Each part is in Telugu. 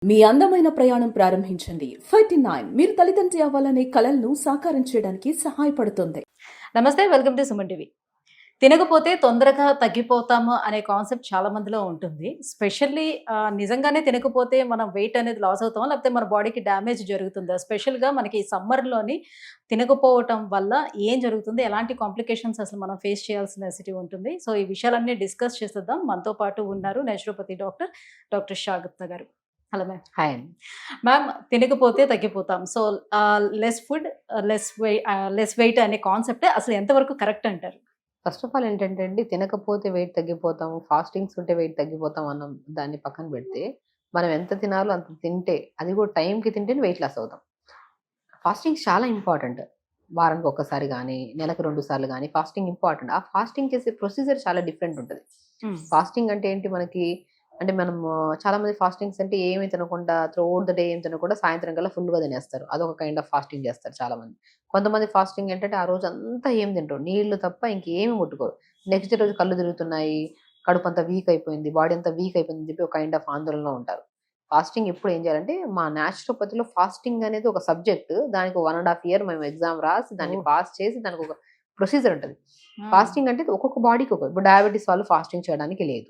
మీ అందమైన ప్రయాణం ప్రారంభించండి. 39 మీరు తల్లిదండ్రి అవ్వాలనే కలలను సాకారం చేయడానికి సహాయపడుతుంది. నమస్తే, వెల్కమ్ టు సుమన్ టీవీ. తినకపోతే తొందరగా తగ్గిపోతాము అనే కాన్సెప్ట్ చాలా మందిలో ఉంటుంది. స్పెషల్లీ నిజంగానే తినకపోతే మనం వెయిట్ అనేది లాస్ అవుతామా? లేకపోతే మన బాడీకి డ్యామేజ్ జరుగుతుందా? స్పెషల్‌గా మనకి ఈ సమ్మర్‌లోని తినకపోవటం వల్ల ఏం జరుగుతుంది? ఎలాంటి కాంప్లికేషన్స్ అసలు మనం ఫేస్ చేయాల్సిన నెసెసిటీ ఉంటుంది? సో, ఈ విషయాలన్నీ డిస్కస్ చేసేద్దాం. మనతో పాటు ఉన్నారు నేచురోపతి డాక్టర్ షా గుప్తా గారు. Hello ma'am. హాయ్ అండి. మ్యామ్, తినకపోతే తగ్గిపోతాం. So, less food less weight అనే కాన్సెప్ట్ అసలు ఎంతవరకు కరెక్ట్ అంటారు? ఫస్ట్ ఆఫ్ ఆల్ ఏంటంటే అండి, తినకపోతే వెయిట్ తగ్గిపోతాము, ఫాస్టింగ్స్ ఉంటే వెయిట్ తగ్గిపోతాం అన్న దాన్ని పక్కన పెడితే, మనం ఎంత తినాలో అంత తింటే, అది కూడా టైంకి తింటేనే వెయిట్ లాస్ అవుతాం. ఫాస్టింగ్స్ చాలా ఇంపార్టెంట్. వారానికి ఒక్కసారి గానీ, నెలకు 2 సార్లు గానీ ఫాస్టింగ్ ఇంపార్టెంట్. ఆ ఫాస్టింగ్ చేసే ప్రొసీజర్ చాలా డిఫరెంట్ ఉంటది. ఫాస్టింగ్ అంటే ఏంటి మనకి, అంటే మనము చాలా మంది ఫాస్టింగ్స్ అంటే ఏమి తినకుండా త్రూఅవుట్ ద డే ఏం తినకుండా సాయంత్రం కల్లా ఫుల్‌గా తినేస్తారు. అదొక కైండ్ ఆఫ్ ఫాస్టింగ్ చేస్తారు చాలామంది. కొంతమంది ఫాస్టింగ్ ఏంటంటే ఆ రోజంతా ఏం తినరు. నీళ్లు తప్ప ఇంకేమి ముట్టుకోరు. నెక్స్ట్ రోజు కళ్ళు తిరుగుతున్నాయి, కడుపంతా వీక్ అయిపోయింది, బాడీ అంతా వీక్ అయిపోయిందని చెప్పి ఒక కైండ్ ఆఫ్ ఆందోళనలో ఉంటారు. ఫాస్టింగ్ ఎప్పుడు ఏం చేయాలంటే, మా న్యాచురోపతిలో ఫాస్టింగ్ అనేది ఒక సబ్జెక్ట్. దానికి 1 ½ ఇయర్ మేము ఎగ్జామ్ రాసి దాన్ని ఓహ్! పాస్ చేసి దానికి ఒక ప్రొసీజర్ ఉంటది. ఆ! ఫాస్టింగ్ అంటే ఒక్కొక్క బాడీకి ఇప్పుడు డయాబెటిస్ వాళ్ళు ఫాస్టింగ్ చేయడానికి లేదు.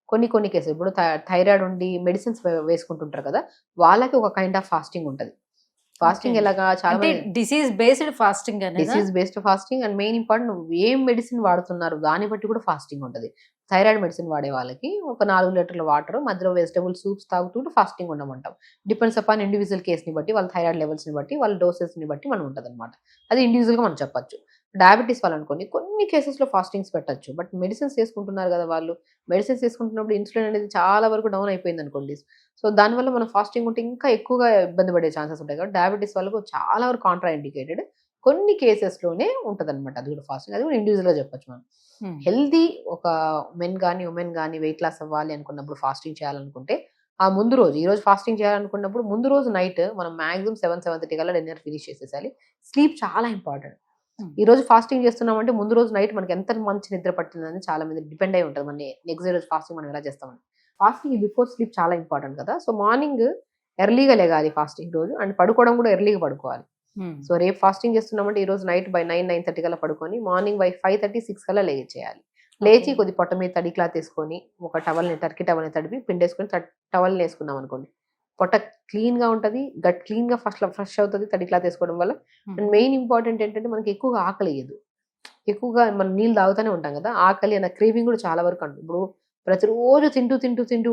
కొన్ని కేసులు ఇప్పుడు థైరాయిడ్ ఉండి మెడిసిన్స్ వేసుకుంటుంటారు కదా! వాళ్ళకి ఒక కైండ్ ఆఫ్ ఫాస్టింగ్ ఉంటది. ఓకే. ఫాస్టింగ్ ఎలాగా చాలా అంటే మంది డిసీజ్ బేస్డ్ ఫాస్టింగ్ అనేదా? Disease based fasting and main important నువ్వు ఏం మెడిసిన్ వాడుతున్నారు దాన్ని బట్టి కూడా ఫాస్టింగ్ ఉంటది. థైరాయిడ్ మెడిసిన్ వాడే వాళ్ళకి ఒక 4 లీటర్ల వాటర్ మధ్యలో వెజిటబుల్ సూప్స్ తాగుతూ ఫాస్టింగ్ ఉండమంటాం. డిపెండ్స్ అపాన్ ఇండివిడ్యువల్ కేస్‌ని బట్టి, వాళ్ళ థైరాయిడ్ లెవెల్స్‌ని బట్టి, వాళ్ళ డోసెస్‌ని బట్టి మనం ఉంటదనమాట. అది ఇండివిడ్యువల్‌గా మనం చెప్పొచ్చు. డయాబెటిస్ వాళ్ళనుకోండి కొన్ని కేసెస్‌లో ఫాస్టింగ్స్ పెట్టొచ్చు. బట్ మెడిసిన్స్ తీసుకుంటున్నారు కదా వాళ్ళు. మెడిసిన్స్ తీసుకుంటున్నప్పుడు ఇన్సులిన్ అనేది చాలా వరకు డౌన్ అయిపోయిందనుకోండి. సో, దానివల్ల మనం ఫాస్టింగ్ ఉంటే ఇంకా ఎక్కువగా ఇబ్బంది పడే ఛాన్సెస్ ఉంటాయి కాబట్టి డయాబెటిస్ వాళ్ళకు చాలా వరకు కాంట్రా ఇండికేటెడ్. కొన్ని కేసెస్‌లోనే ఉంటదనమాట. అది కూడా ఫాస్టింగ్. అది కూడా ఇండివిడ్యువల్‌గా చెప్పొచ్చు మనం. హ్మ్. హెల్తీ ఒక మెన్ గాని, వుమెన్ గాని వెయిట్ లాస్ అవ్వాలి అనుకున్నప్పుడు ఫాస్టింగ్ చేయాలనుకుంటే, ఆ ముందు రోజు ఈరోజు ఫాస్టింగ్ చేయాలనుకున్నప్పుడు ముందు రోజు నైట్ మనం మాక్సిమం 7, 7:30 కల్లా డిన్నర్ ఫినిష్ చేసేసేయాలి. స్లీప్ చాలా ఇంపార్టెంట్. హ్మ్. ఈరోజు ఫాస్టింగ్ చేస్తున్నామంటే ముందు రోజు నైట్ మనకి ఎంత మంచి నిద్ర పట్టిందని చాలా మంది డిపెండ్ అయ్యి ఉంటది. మన నెక్స్ట్ డే రోజు ఫాస్టింగ్ మనం ఎలా చేస్తామని. ఫాస్టింగ్ బిఫోర్ స్లీప్ చాలా ఇంపార్టెంట్ కదా! సో, మార్నింగ్ ఎర్లీగా లెగాలి ఫాస్టింగ్ రోజు. అండ్ పడుకోవడం కూడా ఎర్లీగా పడుకోవాలి. హ్మ్. సో, రేపు ఫాస్టింగ్ చేస్తున్నామంటే ఈరోజు నైట్ బై 9, 9:30 కల్లా పడుకొని మార్నింగ్ బై 5:30, 6 కల్లా లేచేయాలి. లేచి ఓకే. కొద్ది పొట్ట మీద తడి క్లాత్ ఏసుకొని, ఒక టర్కీ టవల్‌ని తడిపి పిండేసుకొని టవల్‌ని ఏసుకున్నామనుకోండి. పొట్ట క్లీన్‌గా ఉంటది. గట్ క్లీన్‌గా ఫ్రెష్ అవుతది తడి క్లాత్ ఏసుకోవడం వల్ల. హ్మ్. అండ్ మెయిన్ ఇంపార్టెంట్ ఏంటంటే మనకి ఎక్కువగా ఆకలేయదు. ఎక్కువగా మనం నీళ్ళు తాగుతూనే ఉంటాం గదా! ఆకలి అన్న క్రేవింగ్ గూడా చాలా వరకు ఇప్పుడు ప్రతిరోజు తింటూ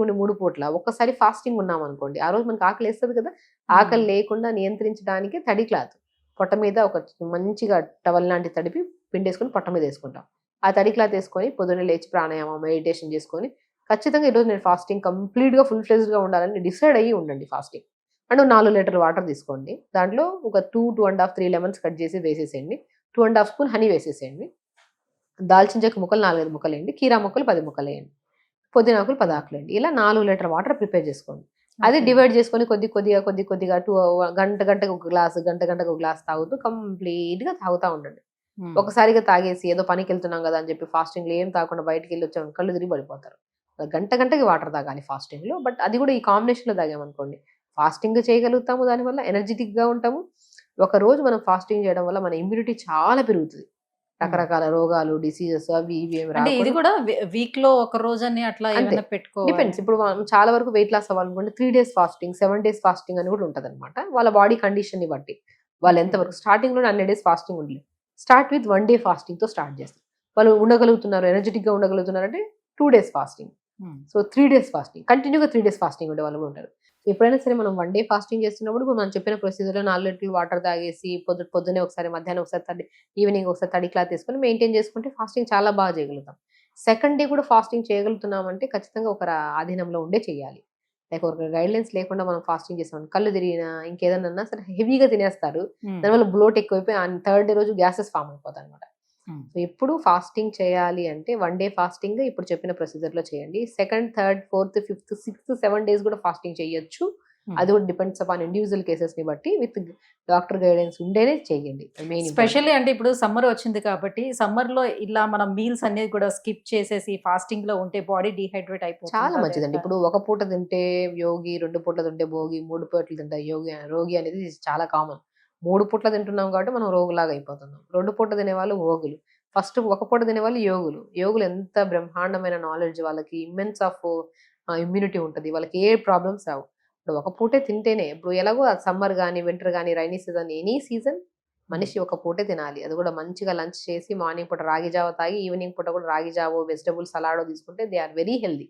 ఉండి 3 పూట్ల ఒక్కసారి ఫాస్టింగ్ ఉన్నామనుకోండి, ఆ రోజు మనకు ఆకలేస్తది కదా! హ్మ్. ఆకలి లేకుండా నియంత్రించడానికి తడి క్లాత్ పొట్ట మీద ఒక మంచిగా టవల్ లాంటిది తడిపి పిండేసుకొని పొట్ట మీద యేసుకుంటాం. ఆ తడి క్లాత్ యేసుకొని పొద్దున్నే లేచి ప్రాణాయామం, మెడిటేషన్ చేసుకొని ఖచ్చితంగా ఈరోజు నేను ఫాస్టింగ్ కంప్లీట్‌గా ఫుల్ ఫ్లెడ్జ్డ్‌గా ఉండాలని డిసైడ్ అయ్యి ఉండండి ఫాస్టింగ్. అండ్ 4 లీటర్ల వాటర్ తీసుకోండి. దాంట్లో ఒక 2 ½ 3 లెమన్స్ కట్ చేసి వేసేసేయండి. 2 ½ స్పూన్ హనీ వేసేసేయండి. దాల్చిన చెక్క ముక్కలు 4, 5 ముక్కలేయండి. కీరా ముక్కలు 10 ముక్కలేయండి. పుదీనాకులు 10 ఆకులేయండి. ఇలా 4 లీటర్ల వాటర్ ప్రిపేర్ చేసుకోండి. అది ఓకే. డివైడ్ చేసుకొని కొద్దిగా 2 గంటకి ఒక గ్లాస్, గంటకి ఒక గ్లాస్ తాగుతూ కంప్లీట్‌గా తాగుతా ఉండండి. హ్మ్. ఒకసారిగా తాగేసి ఏదో పనికెళ్తున్నాం గదా! అని చెప్పి ఫాస్టింగ్‌లో ఏం తాగకుండా బయటికెళ్ళొచ్చాం కళ్ళు తిరిగి పడిపోతారు. గంటకి వాటర్ తాగాలి ఫాస్టింగ్‌లో. బట్ అది కూడా ఈ కాంబినేషన్‌లో తాగామనుకోండి, ఫాస్టింగ్ చేయగలుగుతాము దానివల్ల ఎనర్జిటిక్‌గా ఉంటాము. ఒకరోజు మనం ఫాస్టింగ్ చేయడం వల్ల మన ఇమ్యూనిటీ చాలా పెరుగుతది. హ్మ్. రకరకాల రోగాలు, డిసీజెస్ అవి ఇవి ఏమి అంటే ఇది రాకుండా కూడా వీక్‌లో ఒక రోజని అట్లా అంతే. ఏమన్నా పెట్టుకోవాలా? డిపెండ్స్. ఇప్పుడు మనం చాలా వరకు వెయిట్ లాస్ అవ్వాలనుకుంటే 3 డేస్ ఫాస్టింగ్, 7 డేస్ ఫాస్టింగ్ అని కూడా ఉంటదనమాట. వాళ్ళ బాడీ కండిషన్‌ని బట్టి. వాళ్ళు ఓకే. ఎంతవరకు స్టార్టింగ్‌లోనే అన్ని డేస్ ఫాస్టింగ్ ఉండలేరు. స్టార్ట్ విత్ 1 డే ఫాస్టింగ్‌తో స్టార్ట్ చేస్తారు. వాళ్ళు ఉండగలుగుతున్నారు, ఎనర్జిటిక్‌గా ఉండగలుగుతున్నారంటే 2 డేస్ ఫాస్టింగ్. హ్మ్. So, 3 days fasting. కంటిన్యూ‌గా 3 డేస్ ఫాస్టింగ్ ఉండేవాళ్ళు కూడా ఉంటారు. ఎప్పుడైనా సరే మనం 1 డే ఫాస్టింగ్ చేస్తున్నప్పుడు ఇప్పుడు మనం చెప్పిన ప్రొసీజర్‌లో 4 లీటర్లు వాటర్ తాగేసి పొద్దున్నే ఒకసారి, మధ్యాహ్నం ఒకసారి ఈవినింగ్ ఒకసారి తడి క్లాత్ ఏసుకొని మెయింటైన్ చేసుకుంటే ఫాస్టింగ్ చాలా బాగా చేయగలుగుతాం. సెకండ్ డే కూడా ఫాస్టింగ్ చేయగలుగుతున్నామంటే ఖచ్చితంగా ఒకరి ఆధీనంలో ఉండే చేయాలి. లైక్ ఒక గైడ్‌లైన్స్ లేకుండా మనం ఫాస్టింగ్ చేసామనుకో కళ్ళు తిరిగినా, ఇంకేదన్నా సరే హెవీగా తినేస్తారు. హ్మ్. దానివల్ల బ్లోట్ ఎక్కువైపోయి థర్డ్ డే రోజు గ్యాసెస్ ఫార్మ్ అయిపోతాయన్నమాట. హ్మ్. సో, ఎప్పుడు ఫాస్టింగ్ చేయాలి అంటే 1 డే ఫాస్టింగ్ ఇప్పుడు చెప్పిన ప్రొసీజర్‌లో చేయండి. Second, third, fourth, fifth, sixth, 7 days కూడా ఫాస్టింగ్ చేయొచ్చు. అది కూడా డిపెండ్స్ అపాన్ ఇండివిజువల్ కేసెస్ ని బట్టి విత్ డాక్టర్ గైడెన్స్ ఉంటేనే చేయండి. మెయిన్ స్పెషల్లీ అంటే ఇప్పుడు సమ్మర్ వచ్చింది కాబట్టి సమ్మర్ లో ఇలా మనం మీల్స్ అనేది కూడా స్కిప్ చేసేసి ఫాస్టింగ్ లో ఉంటే బాడీ డీహైడ్రేట్ అయిపోతుంది. చాలా మంచిదండి. ఇప్పుడు ఒక పూట తింటే యోగి, 2 పూటలు తింటే భోగి, 3 పూటలు తింటే రోగి అనేది చాలా కామన్. 3 పూట్ల తింటున్నాం కాబట్టి మనం రోగులాగా అయిపోతున్నాం. 2 పూట తినేవాళ్ళు భోగులు. ఫస్ట్ ఒక పూట తినేవాళ్ళు యోగులు. యోగులు ఎంత బ్రహ్మాండమైన నాలెడ్జ్, వాళ్ళకి ఇమ్మెన్స్ ఆఫ్ ఇమ్యూనిటీ ఉంటది. వాళ్ళకి ఏ ప్రాబ్లమ్స్ రావు. ఇప్పుడు ఒక పూటే తింటేనే, ఇప్పుడు ఎలాగో సమ్మర్ గానీ, వింటర్ గానీ, రైనీ సీజన్, ఎనీ సీజన్ మనిషి ఒక పూటే తినాలి. అది కూడా మంచిగా లంచ్ చేసి మార్నింగ్ పూట రాగి జావ తాగి, ఈవినింగ్ పూట కూడా రాగి జావో, వెజిటబుల్ సలాడో తీసుకుంటే దే ఆర్ వెరీ హెల్దీ.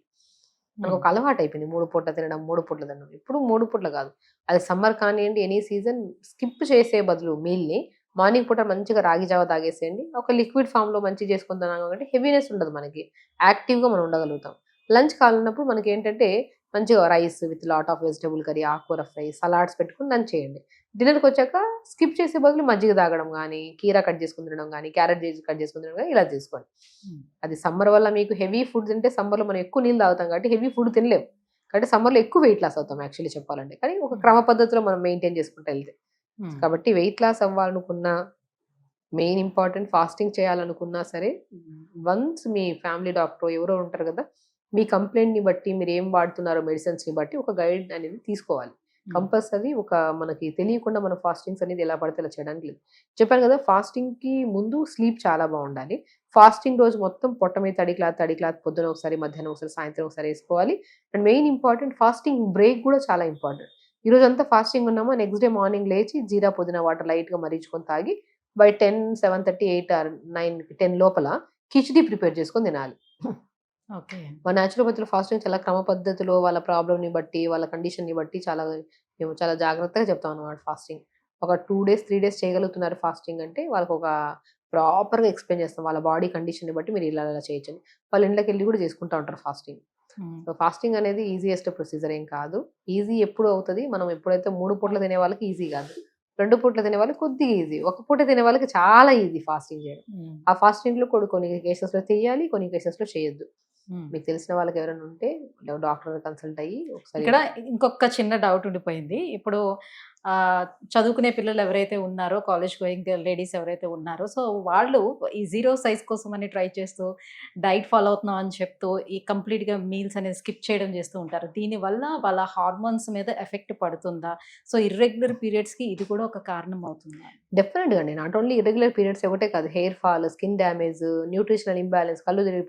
మనకు ఒక అలవాటు అయిపోయింది 3 పూట్ల తినడం, 3 పూట్ల తినడం. ఇప్పుడు 3 పూట్ల కాదు. అది సమ్మర్ కానియండి, ఎనీ సీజన్ స్కిప్ చేసే బదులు మీల్‌ని మార్నింగ్ పూట మంచిగా రాగి జావ తాగేసేయండి. ఒక లిక్విడ్ ఫామ్‌లో మంచిగా చేసుకొని తిన్నాం కాబట్టి హెవీనెస్ ఉండదు మనకి. యాక్టివ్‌గా మనం ఉండగలుగుతాం. లంచ్ కావాలన్నప్పుడు మనకేంటంటే మంచిగా rice with lot of vegetable curry, ఆకుకూర ఫ్రై, సలాడ్స్ పెట్టుకొని లంచ్ చేయండి. డిన్నర్‌కొచ్చాక స్కిప్ చేసే బదులు మజ్జిగ తాగడం గానీ, కీరా కట్ చేసుకొని తినడం గానీ, క్యారెట్ కట్ చేసుకొని తినడం గానీ ఇలా చేసుకోండి. అది సమ్మర్ వల్ల మీకు హెవీ ఫుడ్ తింటే, సమ్మర్‌లో మనం ఎక్కువ నీళ్ళు తాగుతాం కాబట్టి హెవీ ఫుడ్ తినలేం. కాబట్టి సమ్మర్‌లో ఎక్కువ వెయిట్ లాస్ అవుతాం యాక్చువల్లీ చెప్పాలంటే. కానీ ఒక క్రమ పద్ధతిలో మనం మెయింటైన్ చేసుకుంటూ వెళ్తే. కాబట్టి వెయిట్ లాస్ అవ్వాలనుకున్నా, మెయిన్ ఇంపార్టెంట్ ఫాస్టింగ్ చేయాలనుకున్నా సరే, వన్స్ మీ ఫ్యామిలీ డాక్టరో ఎవరో ఉంటారు కదా! మీ కంప్లెయింట్‌ని బట్టి, మీరేం వాడుతున్నారో మెడిసిన్స్‌ని బట్టి ఒక గైడ్ అనేది తీసుకోవాలి. కంపల్సరీ మనకి తెలియకుండా మనం ఫాస్టింగ్స్ అనేది ఎలా పడితే అలా చేయడానికి లేదు. చెప్పాను కదా! ఫాస్టింగ్‌కి ముందు స్లీప్ చాలా బావుండాలి. ఫాస్టింగ్ రోజు మొత్తం పొట్ట మీద తడి క్లాత్ పొద్దున ఒకసారి, మధ్యాహ్నం ఒకసారి, సాయంత్రం ఒకసారి ఏసుకోవాలి. And main important fasting break కూడా చాలా ఇంపార్టెంట్. ఈరోజంతా ఫాస్టింగ్ ఉన్నామా, నెక్స్ట్ డే మార్నింగ్ లేచి జీరా, పుదీనా వాటర్ లైట్‌గా మరిగించుకొని తాగి బై 10, 7:30, 8 ఆర్ 9, 10 లోపల కిచిడీ ప్రిపేర్ చేసుకొని తినాలి. ఓకే. మన న్యాచురోపతిలో ఫాస్టింగ్ చాలా క్రమ పద్ధతిలో వాళ్ళ ప్రాబ్లమ్‌ని బట్టి, వాళ్ళ కండిషన్‌ని బట్టి మేము చాలా జాగ్రత్తగా చెప్తామన్నమాట ఫాస్టింగ్. ఒక 2 డేస్, 3 డేస్ చేయగలుగుతున్నారు ఫాస్టింగ్ అంటే వాళ్ళకొక ప్రాపర్‌గా ఎక్స్‌ప్లెయిన్ చేస్తాం. వాళ్ళ బాడీ కండిషన్‌ని బట్టి మీరు ఇలా చేయొచ్చని. వాళ్ళ ఇంట్లోకెళ్ళి కూడా చేసుకుంటా ఉంటారు ఫాస్టింగ్. సో, ఫాస్టింగ్ అనేది ఈజియెస్ట్ ప్రొసీజర్ ఏం కాదు. ఈజీ ఎప్పుడు అవుతది, మనం ఎప్పుడైతే 3 పూటలు తినే వాళ్ళకి ఈజీ కాదు. 2 పూటలు తినే వాళ్ళకి కొద్దిగా ఈజీ. ఒక పూట తినే వాళ్ళకి చాలా ఈజీ ఫాస్టింగ్ చేయడం. ఆ ఫాస్టింగ్‌లో కొన్ని కేసెస్‌లో చెయ్యాలి, కొన్ని కేసెస్‌లో చేయొద్దు. మీకు తెలిసిన వాళ్ళకి ఎవరైనా ఉంటే డాక్టర్‌ని కన్సల్ట్ అయ్యి ఒకసారి. ఇక్కడ ఇంకొక చిన్న డౌట్ ఉండిపోయింది. ఇప్పుడు చదువుకునే పిల్లలు ఎవరైతే ఉన్నారో, కాలేజ్ గోయింగ్ లేడీస్ ఎవరైతే ఉన్నారో, సో వాళ్ళు ఈ జీరో సైజ్ కోసమని ట్రై చేస్తూ, డైట్ ఫాలో అవుతున్నాం అని చెప్తూ, ఈ కంప్లీట్‌గా మీల్స్ అనేది స్కిప్ చేయడం చేస్తూ ఉంటారు. దీనివల్ల వాళ్ళ హార్మోన్స్ మీద ఎఫెక్ట్ పడుతుందా? సో, ఇర్రెగ్యులర్ పీరియడ్స్‌కి ఇది కూడా ఒక కారణం అవుతుందా? డెఫినెట్‌గా అండి. నాట్ ఓన్లీ ఇర్రెగ్యులర్ పీరియడ్స్ ఒకటే కాదు. Hair fall, skin damage, nutritional imbalance, కళ్ళు తిరిగి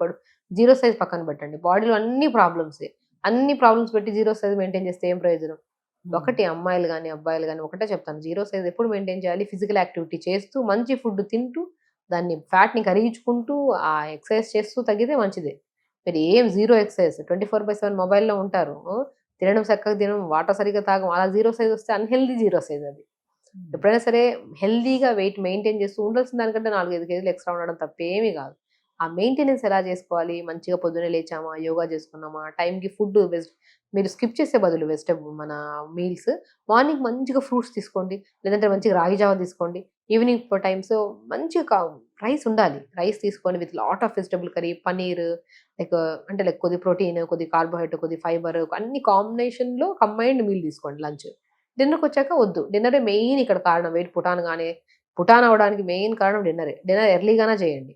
జీరో సైజ్ పక్కన పెట్టండి. బాడీలో అన్ని ప్రాబ్లమ్సే. అన్ని ప్రాబ్లమ్స్ పెట్టి జీరో సైజ్ మెయింటైన్ చేస్తే ఏం ప్రయోజనం? ఒకటి అమ్మాయిలు గాని, అబ్బాయిలు గాని ఒకటే చెప్తాను. జీరో సైజ్ ఎప్పుడు మెయింటైన్ చేయాలి? ఫిజికల్ యాక్టివిటీ చేస్తూ, మంచి ఫుడ్ తింటూ, దాన్ని ఫ్యాట్‌ని కరిగించుకుంటూ, ఆ ఎక్సర్సైజ్ చేస్తూ తగ్గితే మంచిదే. మీరు ఏం జీరో ఎక్సర్సైజ్ 24/7 మొబైల్‌లో ఉంటారు. తినడం చక్కగా తినం, వాటర్ సరిగ్గా తాగం. అలా జీరో సైజ్ వస్తే అన్‌హెల్తీ జీరో సైజ్ అది. ఎప్పుడైనా సరే హెల్తీగా వెయిట్ మెయింటైన్ చేస్తూ ఉండాల్సిన దానికంటే 4, 5 కేజీలు ఎక్స్‌ట్రా ఉండడం తప్పేమీ కాదు. ఆ మెయింటెనెన్స్ ఎలా చేసుకోవాలి? మంచిగా పొద్దున్నే లేచామా, యోగా చేసుకున్నామా, టైంకి ఫుడ్ మీరు స్కిప్ చేసే బదులు మన మీల్స్ మార్నింగ్ మంచిగా ఫ్రూట్స్ తీసుకోండి. లేదంటే మంచిగా రాగి జావ తీసుకోండి. ఈవినింగ్ టైమ్స్ మంచిగా రైస్ ఉండాలి. రైస్ తీసుకోండి with lot of vegetable curry, paneer, like కొద్ది ప్రోటీన్, కొద్ది కార్బోహైడ్రేట్, కొద్ది ఫైబర్ అన్ని కాంబినేషన్‌లో కంబైన్డ్ మీల్ తీసుకోండి లంచ్. డిన్నర్‌కొచ్చాక వద్దు. డిన్నరే మెయిన్ ఇక్కడ కారణం. వెయిట్ పుటాన్ అవ్వడానికి మెయిన్ కారణం డిన్నరే. డిన్నర్ ఎర్లీగానే చేయండి.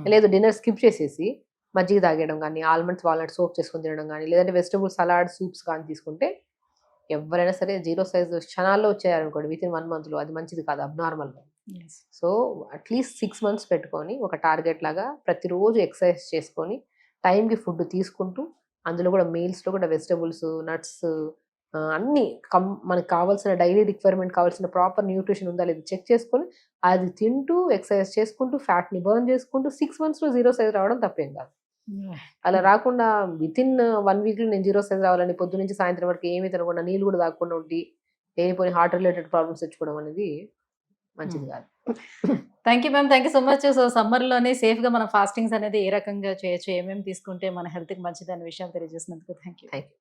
లేదు డిన్నర్ స్కిప్ చేసేసి మజ్జిగ తాగేయడం గానీ, ఆల్మండ్స్, వాల్‌నట్స్ సోక్ చేసుకొని తినడం గానీ, లేదంటే వెజిటబుల్ సలాడ్, సూప్స్ కానీ తీసుకుంటే ఎవ్వరైనా సరే జీరో సైజ్ క్షణాల్లో వచ్చేయాలనుకోండి వితిన్ 1 మంత్‌లో అది మంచిది కాదు. Abnormal. Yes. So, at least 6 months పెట్టుకొని ఒక టార్గెట్ లాగా ప్రతిరోజు ఎక్సర్సైజ్ చేసుకొని, టైంకి ఫుడ్ తీసుకుంటూ, అందులో కూడా మీల్స్‌లో కూడా వెజిటబుల్స్, నట్స్ అన్నీ మనకు కావాల్సిన డైలీ రిక్వైర్మెంట్ కావాల్సిన ప్రాపర్ న్యూట్రిషన్ ఉందా లేదా చెక్ చేసుకొని, అది తింటూ, ఎక్సర్సైజ్ చేసుకుంటూ, ఫ్యాట్‌ని బర్న్ చేసుకుంటూ 6 మంత్స్‌లో జీరో సైజ్ రావడం తప్పేం కాదు. అలా రాకుండా వితిన్ 1 వీక్‌లో నేను జీరో సైజ్ రావాలని పొద్దున్నుంచి సాయంత్రం వరకు ఏమీ తినకుండా, నీళ్ళు కూడా తాగకుండా ఉండి, లేనిపోని హార్ట్ రిలేటెడ్ ప్రాబ్లమ్స్ తెచ్చుకోవడం అనేది మంచిది కాదు. Thank you ma'am. Thank you so much. So, సమ్మర్‌లోనే సేఫ్‌గా మనం ఫాస్టింగ్స్ అనేది ఏ రకంగా చేయొచ్చు, ఏమేమి తీసుకుంటే మన హెల్త్‌కి మంచిదనే విషయాలు తెలియజేసినందుకు థ్యాంక్ యూ. Thank you.